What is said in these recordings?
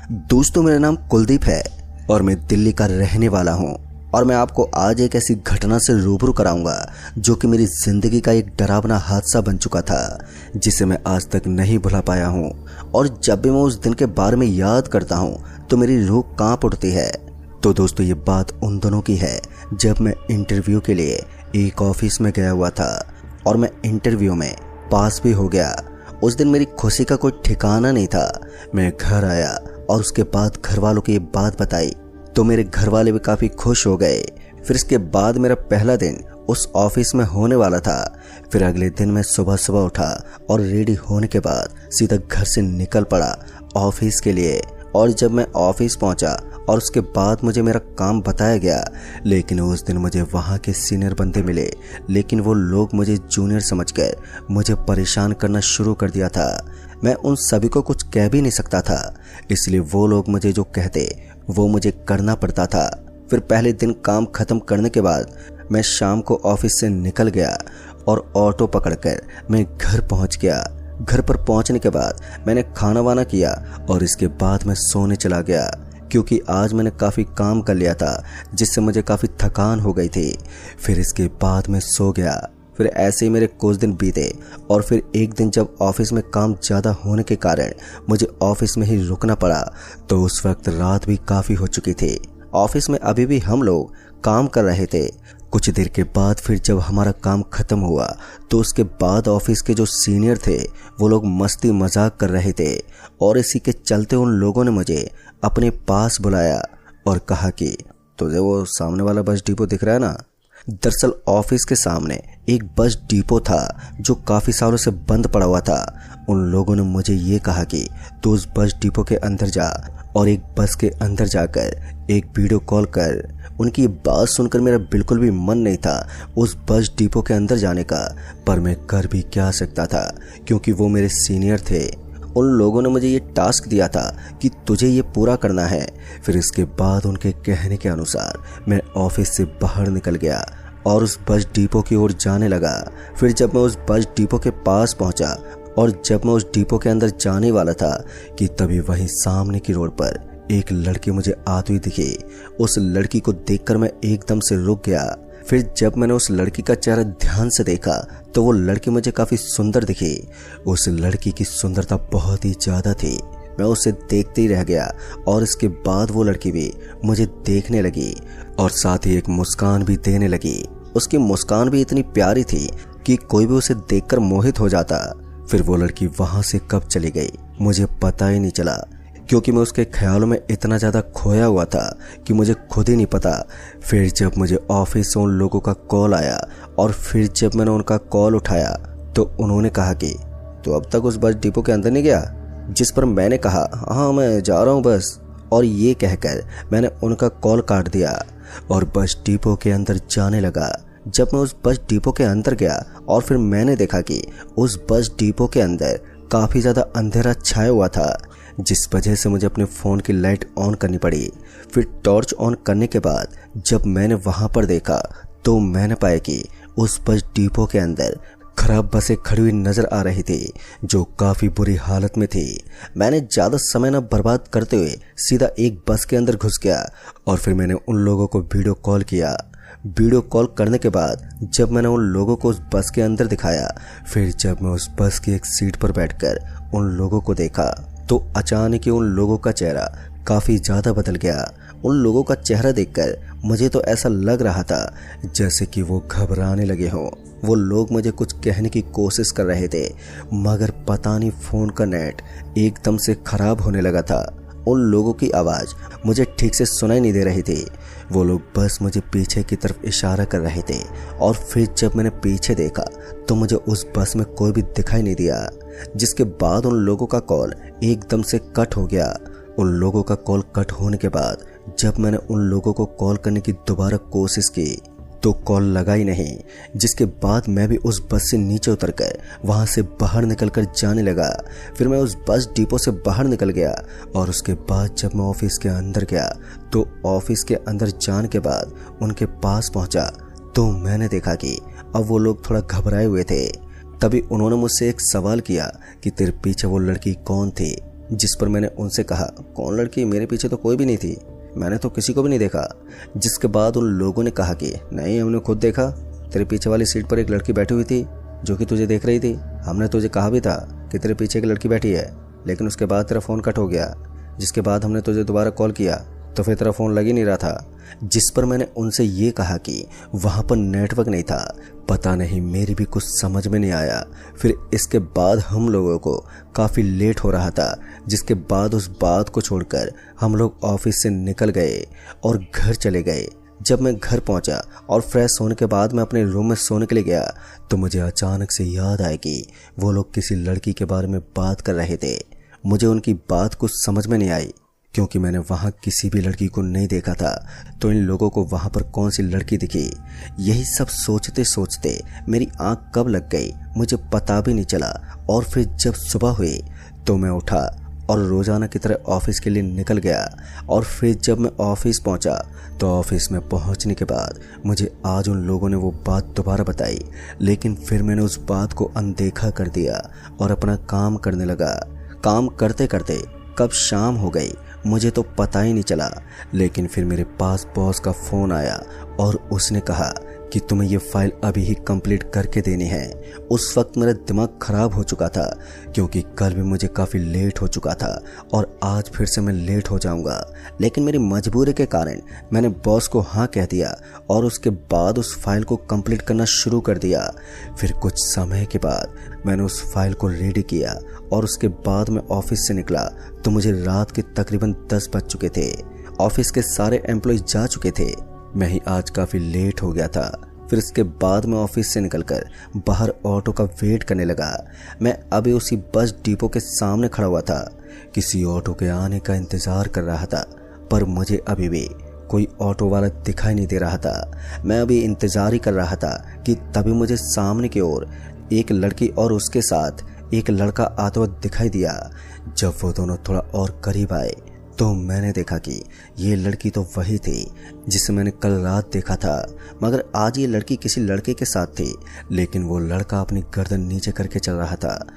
दोस्तों, मेरा नाम कुलदीप है और मैं दिल्ली का रहने वाला हूँ। और मैं आपको आज एक ऐसी घटना से रूबरू कराऊंगा जो कि मेरी जिंदगी का एक डरावना हादसा बन चुका था, जिसे मैं आज तक नहीं भुला पाया हूँ। और जब भी मैं उस दिन के बारे में याद करता हूँ तो मेरी रूह कांप उठती है। तो दोस्तों, ये बात उन दिनों की है जब मैं इंटरव्यू के लिए एक ऑफिस में गया हुआ था और मैं इंटरव्यू में पास भी हो गया। उस दिन मेरी खुशी का कोई ठिकाना नहीं था। मैं घर आया और उसके बाद घर वालों को ये बात बताई तो मेरे घर वाले भी काफ़ी खुश हो गए। फिर इसके बाद मेरा पहला दिन उस ऑफिस में होने वाला था। फिर अगले दिन मैं सुबह सुबह उठा और रेडी होने के बाद सीधा घर से निकल पड़ा ऑफिस के लिए। और जब मैं ऑफिस पहुंचा और उसके बाद मुझे मेरा काम बताया गया, लेकिन उस दिन मुझे वहाँ के सीनियर बंदे मिले, लेकिन वो लोग मुझे जूनियर समझकर मुझे परेशान करना शुरू कर दिया था। मैं उन सभी को कुछ कह भी नहीं सकता था, इसलिए वो लोग मुझे जो कहते वो मुझे करना पड़ता था। फिर पहले दिन काम खत्म करने के बाद मैं शाम को ऑफिस से निकल गया और ऑटो पकड़कर मैं घर पहुंच गया। घर पर पहुंचने के बाद मैंने खाना वाना किया और इसके बाद मैं सोने चला गया, क्योंकि आज मैंने काफ़ी काम कर लिया था जिससे मुझे काफ़ी थकान हो गई थी। फिर इसके बाद मैं सो गया। फिर ऐसे ही मेरे कुछ दिन बीते और फिर एक दिन जब ऑफिस में काम ज़्यादा होने के कारण मुझे ऑफिस में ही रुकना पड़ा, तो उस वक्त रात भी काफ़ी हो चुकी थी। ऑफिस में अभी भी हम लोग काम कर रहे थे। कुछ देर के बाद फिर जब हमारा काम खत्म हुआ तो उसके बाद ऑफिस के जो सीनियर थे वो लोग मस्ती मजाक कर रहे थे, और इसी के चलते उन लोगों ने मुझे अपने पास बुलाया और कहा कि तुझे वो सामने वाला बस डिपो दिख रहा है ना। दरअसल ऑफिस के सामने एक बस डिपो था जो काफ़ी सालों से बंद पड़ा हुआ था। उन लोगों ने मुझे ये कहा कि तू उस बस डिपो के अंदर जा और एक बस के अंदर जाकर एक वीडियो कॉल कर। उनकी ये बात सुनकर मेरा बिल्कुल भी मन नहीं था उस बस डिपो के अंदर जाने का, पर मैं कर भी क्या सकता था क्योंकि वो मेरे सीनियर थे। उन लोगों ने मुझे ये टास्क दिया था कि तुझे ये पूरा करना है। फिर इसके बाद उनके कहने के अनुसार मैं ऑफिस से बाहर निकल गया और उस बस डिपो की ओर जाने लगा। फिर जब मैं उस बस डिपो के पास पहुंचा और जब मैं उस डिपो के अंदर जाने वाला था कि तभी वहीं सामने की रोड पर एक लड़की मुझे आती हुई दिखी। उस लड़की को देखकर मैं एकदम से रुक गया। फिर जब मैंने उस लड़की का चेहरा ध्यान से देखा तो वो लड़की मुझे काफ़ी सुंदर दिखी। उस लड़की की सुंदरता बहुत ही ज़्यादा थी। मैं उसे देखते ही रह गया और इसके बाद वो लड़की भी मुझे देखने लगी और साथ ही एक मुस्कान भी देने लगी। उसकी मुस्कान भी इतनी प्यारी थी कि कोई भी उसे देखकर मोहित हो जाता। फिर वो लड़की वहाँ से कब चली गई मुझे पता ही नहीं चला, क्योंकि मैं उसके ख्यालों में इतना ज़्यादा खोया हुआ था कि मुझे खुद ही नहीं पता। फिर जब मुझे ऑफिस से उन लोगों का कॉल आया और फिर जब मैंने उनका कॉल उठाया तो उन्होंने कहा कि तो अब तक उस बस डिपो के अंदर नहीं गया, जिस पर मैंने कहा हाँ मैं जा रहा हूँ बस। और ये कहकर मैंने उनका कॉल काट दिया और बस डिपो के अंदर जाने लगा। जब मैं उस बस डिपो के अंदर गया और फिर मैंने देखा कि उस बस डिपो के अंदर काफ़ी ज़्यादा अंधेरा छाया हुआ था, जिस वजह से मुझे अपने फ़ोन की लाइट ऑन करनी पड़ी। फिर टॉर्च ऑन करने के बाद जब मैंने वहाँ पर देखा तो मैंने पाया कि उस बस डिपो के अंदर खराब बसें खड़ी हुई नज़र आ रही थी जो काफ़ी बुरी हालत में थी। मैंने ज़्यादा समय न बर्बाद करते हुए सीधा एक बस के अंदर घुस गया और फिर मैंने उन लोगों को वीडियो कॉल किया। वीडियो कॉल करने के बाद जब मैंने उन लोगों को उस बस के अंदर दिखाया, फिर जब मैं उस बस की एक सीट पर बैठकर उन लोगों को देखा तो अचानक ही उन लोगों का चेहरा काफ़ी ज़्यादा बदल गया। उन लोगों का चेहरा देखकर मुझे तो ऐसा लग रहा था जैसे कि वो घबराने लगे हों। वो लोग मुझे कुछ कहने की कोशिश कर रहे थे, मगर पता नहीं फ़ोन का नेट एकदम से ख़राब होने लगा था। उन लोगों की आवाज़ मुझे ठीक से सुनाई नहीं दे रही थी। वो लोग बस मुझे पीछे की तरफ इशारा कर रहे थे और फिर जब मैंने पीछे देखा तो मुझे उस बस में कोई भी दिखाई नहीं दिया, जिसके बाद उन लोगों का कॉल एकदम से कट हो गया। उन लोगों का कॉल कट होने के बाद जब मैंने उन लोगों को कॉल करने की दोबारा कोशिश की तो कॉल लगा ही नहीं, जिसके बाद मैं भी उस बस से नीचे उतरकर वहाँ से बाहर निकलकर जाने लगा। फिर मैं उस बस डिपो से बाहर निकल गया और उसके बाद जब मैं ऑफिस के अंदर गया तो ऑफिस के अंदर जाने के बाद उनके पास पहुँचा तो मैंने देखा कि अब वो लोग थोड़ा घबराए हुए थे। तभी उन्होंने मुझसे एक सवाल किया कि तेरे पीछे वो लड़की कौन थी। जिस पर मैंने उनसे कहा, कौन लड़की? मेरे पीछे तो कोई भी नहीं थी, मैंने तो किसी को भी नहीं देखा। जिसके बाद उन लोगों ने कहा कि नहीं, हमने खुद देखा, तेरे पीछे वाली सीट पर एक लड़की बैठी हुई थी जो कि तुझे देख रही थी। हमने तुझे कहा भी था कि तेरे पीछे एक लड़की बैठी है, लेकिन उसके बाद तेरा फ़ोन कट हो गया। जिसके बाद हमने तुझे दोबारा कॉल किया तो फिर तेरा फ़ोन लग ही नहीं रहा था। जिस पर मैंने उनसे ये कहा कि वहाँ पर नेटवर्क नहीं था। पता नहीं, मेरी भी कुछ समझ में नहीं आया। फिर इसके बाद हम लोगों को काफ़ी लेट हो रहा था, जिसके बाद उस बात को छोड़कर हम लोग ऑफिस से निकल गए और घर चले गए। जब मैं घर पहुंचा और फ्रेश होने के बाद मैं अपने रूम में सोने के लिए गया तो मुझे अचानक से याद आया कि वो लोग किसी लड़की के बारे में बात कर रहे थे। मुझे उनकी बात कुछ समझ में नहीं आई, क्योंकि मैंने वहाँ किसी भी लड़की को नहीं देखा था। तो इन लोगों को वहाँ पर कौन सी लड़की दिखी? यही सब सोचते सोचते मेरी आंख कब लग गई मुझे पता भी नहीं चला। और फिर जब सुबह हुई तो मैं उठा और रोज़ाना की तरह ऑफिस के लिए निकल गया। और फिर जब मैं ऑफिस पहुंचा तो ऑफिस में पहुंचने के बाद मुझे आज उन लोगों ने वो बात दोबारा बताई, लेकिन फिर मैंने उस बात को अनदेखा कर दिया और अपना काम करने लगा। काम करते करते कब शाम हो गई मुझे तो पता ही नहीं चला। लेकिन फिर मेरे पास बॉस का फ़ोन आया और उसने कहा कि तुम्हें ये फाइल अभी ही कंप्लीट करके देनी है। उस वक्त मेरा दिमाग ख़राब हो चुका था, क्योंकि कल भी मुझे काफ़ी लेट हो चुका था और आज फिर से मैं लेट हो जाऊंगा। लेकिन मेरी मजबूरी के कारण मैंने बॉस को हाँ कह दिया और उसके बाद उस फाइल को कंप्लीट करना शुरू कर दिया। फिर कुछ समय के बाद मैंने उस फाइल को रेडी किया और उसके बाद मैं ऑफिस से निकला तो मुझे रात के तकरीबन 10 बज चुके थे। ऑफिस के सारे एम्प्लॉय जा चुके थे, मैं ही आज काफ़ी लेट हो गया था। फिर इसके बाद मैं ऑफिस से निकलकर बाहर ऑटो का वेट करने लगा। मैं अभी उसी बस डिपो के सामने खड़ा हुआ था, किसी ऑटो के आने का इंतज़ार कर रहा था, पर मुझे अभी भी कोई ऑटो वाला दिखाई नहीं दे रहा था। मैं अभी इंतज़ार ही कर रहा था कि तभी मुझे सामने की ओर एक लड़की और उसके साथ एक लड़का आता हुआ दिखाई दिया। जब वो दोनों थोड़ा और करीब आए तो मैंने देखा कि ये लड़की तो वही थी जिसे मैंने कल रात देखा था, मगर आज ये लड़की किसी लड़के के साथ थी, लेकिन वो लड़का अपनी गर्दन नीचे करके चल रहा था।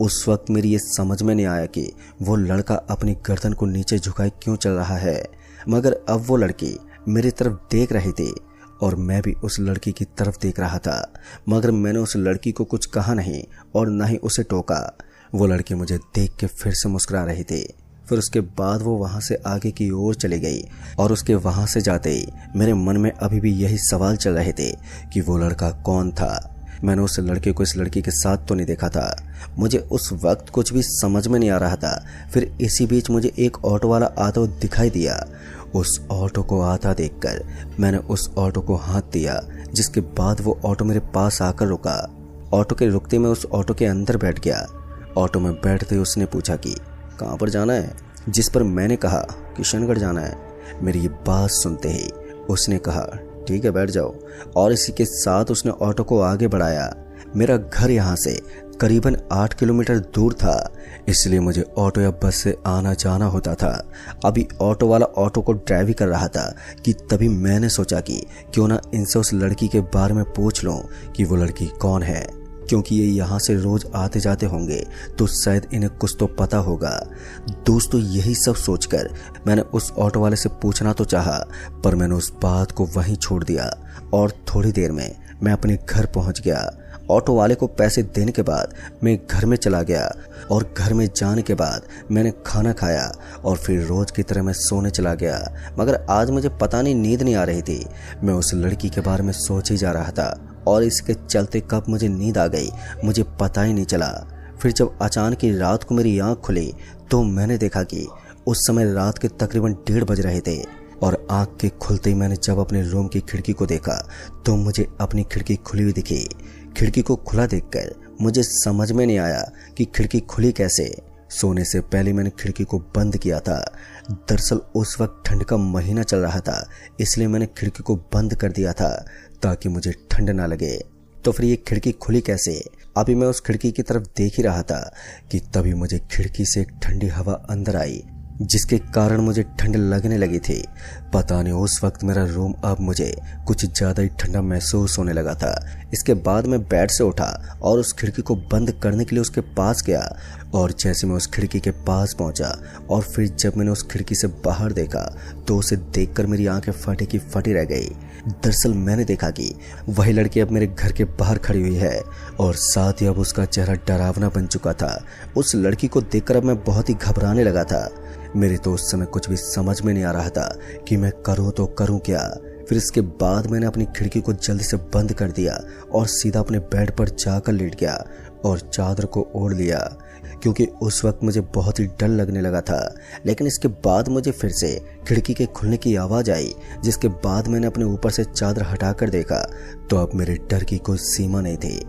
उस वक्त मेरी ये समझ में नहीं आया कि वो लड़का अपनी गर्दन को नीचे झुकाए क्यों चल रहा है, मगर अब वो लड़की मेरी तरफ देख रही थी और मैं भी उस लड़की की तरफ देख रहा था। मगर मैंने उस लड़की को कुछ कहा नहीं और ना ही उसे टोका। वो लड़की मुझे देख के फिर से मुस्कुरा रही थी। फिर उसके बाद वो वहाँ से आगे की ओर चली गई और उसके वहाँ से जाते ही मेरे मन में अभी भी यही सवाल चल रहे थे कि वो लड़का कौन था। मैंने उस लड़के को इस लड़की के साथ तो नहीं देखा था। मुझे उस वक्त कुछ भी समझ में नहीं आ रहा था। फिर इसी बीच मुझे एक ऑटो वाला आता हुआ दिखाई दिया। उस ऑटो को आता देखकर मैंने उस ऑटो को हाथ दिया, जिसके बाद वो ऑटो मेरे पास आकर रुका। ऑटो के रुकते मैं उस ऑटो के अंदर बैठ गया। ऑटो में बैठते उसने पूछा कि कहाँ पर जाना है, जिस पर मैंने कहा किशनगढ़ जाना है। मेरी ये बात सुनते ही उसने कहा ठीक है बैठ जाओ, और इसी के साथ उसने ऑटो को आगे बढ़ाया। मेरा घर यहाँ से करीबन 8 किलोमीटर दूर था, इसलिए मुझे ऑटो या बस से आना जाना होता था। अभी ऑटो वाला ऑटो को ड्राइव ही कर रहा था कि तभी मैंने सोचा कि क्यों ना इनसे उस लड़की के बारे में पूछ लूं कि वो लड़की कौन है, क्योंकि ये यहाँ से रोज आते जाते होंगे तो शायद इन्हें कुछ तो पता होगा। दोस्तों यही सब सोचकर मैंने उस ऑटो वाले से पूछना तो चाहा, पर मैंने उस बात को वहीं छोड़ दिया और थोड़ी देर में मैं अपने घर पहुँच गया। ऑटो वाले को पैसे देने के बाद मैं घर में चला गया और घर में जाने के बाद मैंने खाना खाया और फिर रोज की तरह मैं सोने चला गया। मगर आज मुझे पता नहीं नींद नहीं आ रही थी। मैं उस लड़की के बारे में सोच ही जा रहा था और इसके चलते कब मुझे नींद आ गई मुझे पता ही नहीं चला। फिर जब अचानक ही रात को मेरी आँख खुली तो मैंने देखा कि उस समय रात के तकरीबन 1:30 बज रहे थे और आँख के खुलते ही मैंने जब अपने रूम की खिड़की को देखा तो मुझे अपनी खिड़की खुली हुई दिखी। खिड़की को खुला देखकर मुझे समझ में नहीं आया कि खिड़की खुली कैसे। सोने से पहले मैंने खिड़की को बंद किया था। दरअसल उस वक्त ठंड का महीना चल रहा था, इसलिए मैंने खिड़की को बंद कर दिया था ताकि मुझे ठंड ना लगे। तो फिर ये खिड़की खुली कैसे? अभी मैं उस खिड़की की तरफ देख ही रहा था कि तभी मुझे खिड़की से एक ठंडी हवा अंदर आई। जिसके कारण मुझे ठंड लगने लगी थी। पता नहीं उस वक्त मेरा रूम अब मुझे कुछ ज़्यादा ही ठंडा महसूस होने लगा था। इसके बाद मैं बेड से उठा और उस खिड़की को बंद करने के लिए उसके पास गया। और जैसे मैं उस खिड़की के पास पहुंचा और फिर जब मैंने उस खिड़की से बाहर देखा तो उसे देखकर मेरी आंखें फटी की फटी रह गई। दरअसल मैंने देखा कि वही लड़की अब मेरे घर के बाहर खड़ी हुई है और साथ ही अब उसका चेहरा डरावना बन चुका था। उस लड़की को देखकर अब मैं बहुत ही घबराने लगा था। मेरे तो उस समय कुछ भी समझ में नहीं आ रहा था कि मैं करूँ तो करूँ क्या। फिर इसके बाद मैंने अपनी खिड़की को जल्दी से बंद कर दिया और सीधा अपने बेड पर जाकर लेट गया और चादर को ओढ़ लिया, क्योंकि उस वक्त मुझे बहुत ही डर लगने लगा था। लेकिन इसके बाद मुझे फिर से खिड़की के खुलने की आवाज़ आई, जिसके बाद मैंने अपने ऊपर से चादर हटाकर देखा तो अब मेरे डर की कोई सीमा नहीं थी,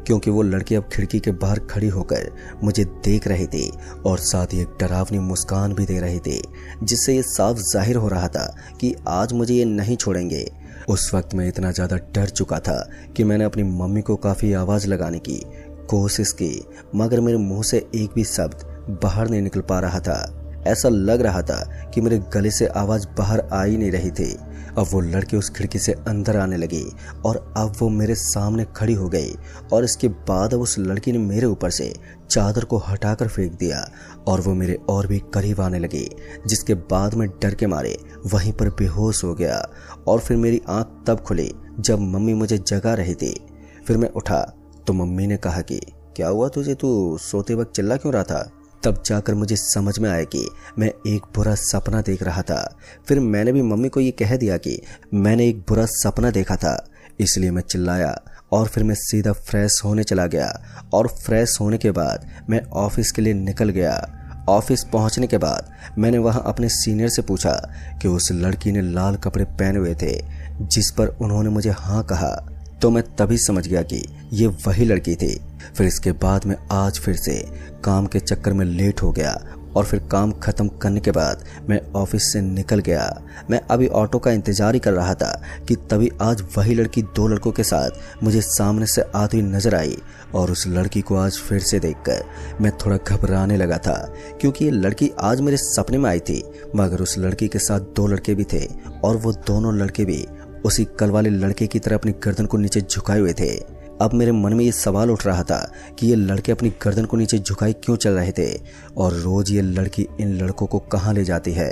क्योंकि वो लड़की अब खिड़की के बाहर खड़ी होकर मुझे देख रही थी और साथ ही एक डरावनी मुस्कान भी दे रही थी, जिससे ये साफ जाहिर हो रहा था कि आज मुझे ये नहीं छोड़ेंगे। उस वक्त मैं इतना ज़्यादा डर चुका था कि मैंने अपनी मम्मी को काफ़ी आवाज़ लगाने की कोशिश की, मगर मेरे मुंह से एक भी शब्द बाहर नहीं निकल पा रहा था। ऐसा लग रहा था कि मेरे गले से आवाज़ बाहर आ ही नहीं रही थी। अब वो लड़की उस खिड़की से अंदर आने लगी और अब वो मेरे सामने खड़ी हो गई और इसके बाद अब उस लड़की ने मेरे ऊपर से चादर को हटाकर फेंक दिया और वो मेरे और भी करीब आने लगी, जिसके बाद मैं डर के मारे वहीं पर बेहोश हो गया। और फिर मेरी आंख तब खुली जब मम्मी मुझे जगा रही थी। फिर मैं उठा तो मम्मी ने कहा कि क्या हुआ तुझे, तू सोते वक्त चिल्ला क्यों रहा था। तब जाकर मुझे समझ में आया कि मैं एक बुरा सपना देख रहा था। फिर मैंने भी मम्मी को ये कह दिया कि मैंने एक बुरा सपना देखा था, इसलिए मैं चिल्लाया। और फिर मैं सीधा फ्रेश होने चला गया और फ्रेश होने के बाद मैं ऑफिस के लिए निकल गया। ऑफिस पहुंचने के बाद मैंने वहां अपने सीनियर से पूछा कि उस लड़की ने लाल कपड़े पहने हुए थे, जिस पर उन्होंने मुझे हाँ कहा। तो मैं तभी समझ गया कि ये वही लड़की थी। फिर इसके बाद मैं आज फिर से काम के चक्कर में लेट हो गया और फिर काम खत्म करने के बाद मैं ऑफिस से निकल गया। मैं अभी ऑटो का इंतजार ही कर रहा था कि तभी आज वही लड़की दो लड़कों के साथ मुझे सामने से आती हुई नजर आई। और उस लड़की को आज फिर से देखकर मैं थोड़ा घबराने लगा था, क्योंकि ये लड़की आज मेरे सपने में आई थी, मगर उस लड़की के साथ दो लड़के भी थे और वो दोनों लड़के भी उसी कल वाले लड़के की तरह अपनी गर्दन को नीचे झुकाए हुए थे। अब मेरे मन में ये सवाल उठ रहा था कि ये लड़के अपनी गर्दन को नीचे झुकाए क्यों चल रहे थे और रोज ये लड़की इन लड़कों को कहाँ ले जाती है।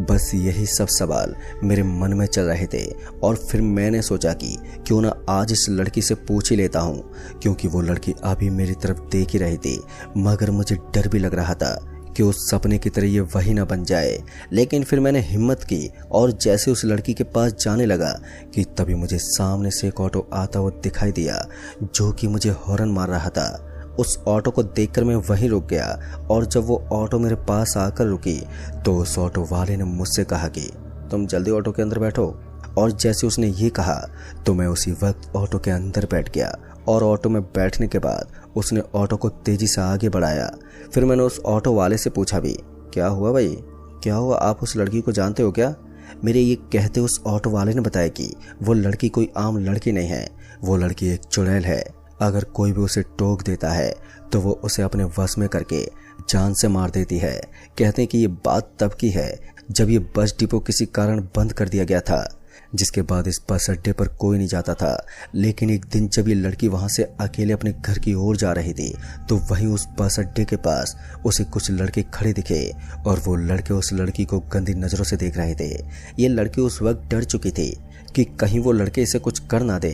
बस यही सब सवाल मेरे मन में चल रहे थे। और फिर मैंने सोचा कि क्यों ना आज इस लड़की से पूछ ही लेता हूँ, क्योंकि वो लड़की अभी मेरी तरफ देख ही रही थी, मगर मुझे डर भी लग रहा था कि उस सपने की तरह ये वही ना बन जाए। लेकिन फिर मैंने हिम्मत की और जैसे उस लड़की के पास जाने लगा कि तभी मुझे सामने से एक ऑटो आता हुआ दिखाई दिया, जो कि मुझे हॉर्न मार रहा था। उस ऑटो को देखकर मैं वहीं रुक गया और जब वो ऑटो मेरे पास आकर रुकी तो उस ऑटो वाले ने मुझसे कहा कि तुम जल्दी ऑटो के अंदर बैठो। और जैसे उसने ये कहा तो मैं उसी वक्त ऑटो के अंदर बैठ गया और ऑटो में बैठने के बाद उसने ऑटो को तेजी से आगे बढ़ाया। फिर मैंने उस ऑटो वाले से पूछा भी, क्या हुआ भाई, क्या हुआ, आप उस लड़की को जानते हो क्या। मेरे ये कहते उस ऑटो वाले ने बताया कि वो लड़की कोई आम लड़की नहीं है, वो लड़की एक चुड़ैल है। अगर कोई भी उसे टोक देता है तो वो उसे अपने वश में करके जान से मार देती है। कहते हैं कि ये बात तब की है जब ये बस डिपो किसी कारण बंद कर दिया गया था, जिसके बाद इस बस अड्डे पर कोई नहीं जाता था। लेकिन एक दिन जब ये लड़की वहां से अकेले अपने घर की ओर जा रही थी तो वहीं उस बस अड्डे के पास उसे कुछ लड़के खड़े दिखे और वो लड़के उस लड़की को गंदी नजरों से देख रहे थे। ये लड़की उस वक्त डर चुकी थी कि कहीं वो लड़के इसे कुछ कर ना दे,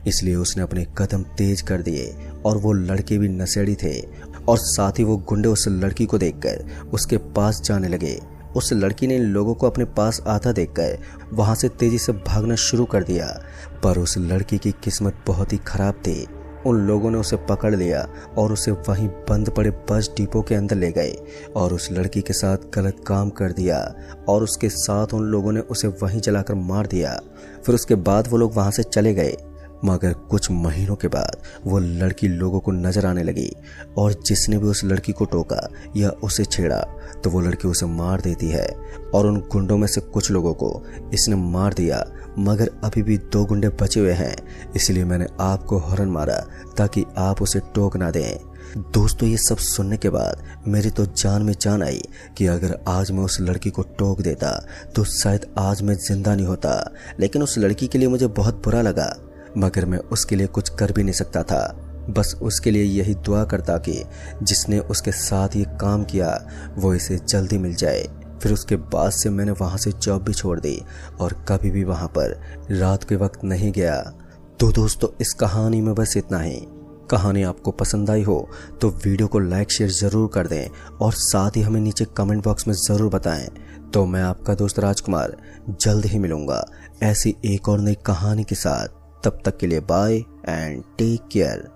इसलिए उसने अपने कदम तेज कर दिए और वो लड़के भी नशेड़ी थे और साथ ही वो गुंडे उस लड़की को देखकर उसके पास जाने लगे। उस लड़की ने इन लोगों को अपने पास आता देखकर वहां से तेजी से भागना शुरू कर दिया, पर उस लड़की की किस्मत बहुत ही खराब थी। उन लोगों ने उसे पकड़ लिया और उसे वहीं बंद पड़े बस डिपो के अंदर ले गए और उस लड़की के साथ गलत काम कर दिया और उसके साथ उन लोगों ने उसे वहीं जलाकर मार दिया। फिर उसके बाद वो लोग वहां से चले गए, मगर कुछ महीनों के बाद वो लड़की लोगों को नजर आने लगी और जिसने भी उस लड़की को टोका या उसे छेड़ा तो वो लड़की उसे मार देती है। और उन गुंडों में से कुछ लोगों को इसने मार दिया, मगर अभी भी 2 गुंडे बचे हुए हैं, इसलिए मैंने आपको हॉर्न मारा ताकि आप उसे टोक ना दें। दोस्तों ये सब सुनने के बाद मेरी तो जान में जान आई कि अगर आज मैं उस लड़की को टोक देता तो शायद आज मैं जिंदा नहीं होता। लेकिन उस लड़की के लिए मुझे बहुत बुरा लगा, मगर मैं उसके लिए कुछ कर भी नहीं सकता था। बस उसके लिए यही दुआ करता कि जिसने उसके साथ ये काम किया वो इसे जल्दी मिल जाए। फिर उसके बाद से मैंने वहाँ से जॉब भी छोड़ दी और कभी भी वहाँ पर रात के वक्त नहीं गया। तो दोस्तों इस कहानी में बस इतना ही। कहानी आपको पसंद आई हो तो वीडियो को लाइक शेयर ज़रूर कर दें और साथ ही हमें नीचे कमेंट बॉक्स में ज़रूर बताएं। तो मैं आपका दोस्त राजकुमार जल्द ही मिलूँगा ऐसी एक और नई कहानी के साथ। तब तक के लिए बाय एंड टेक केयर।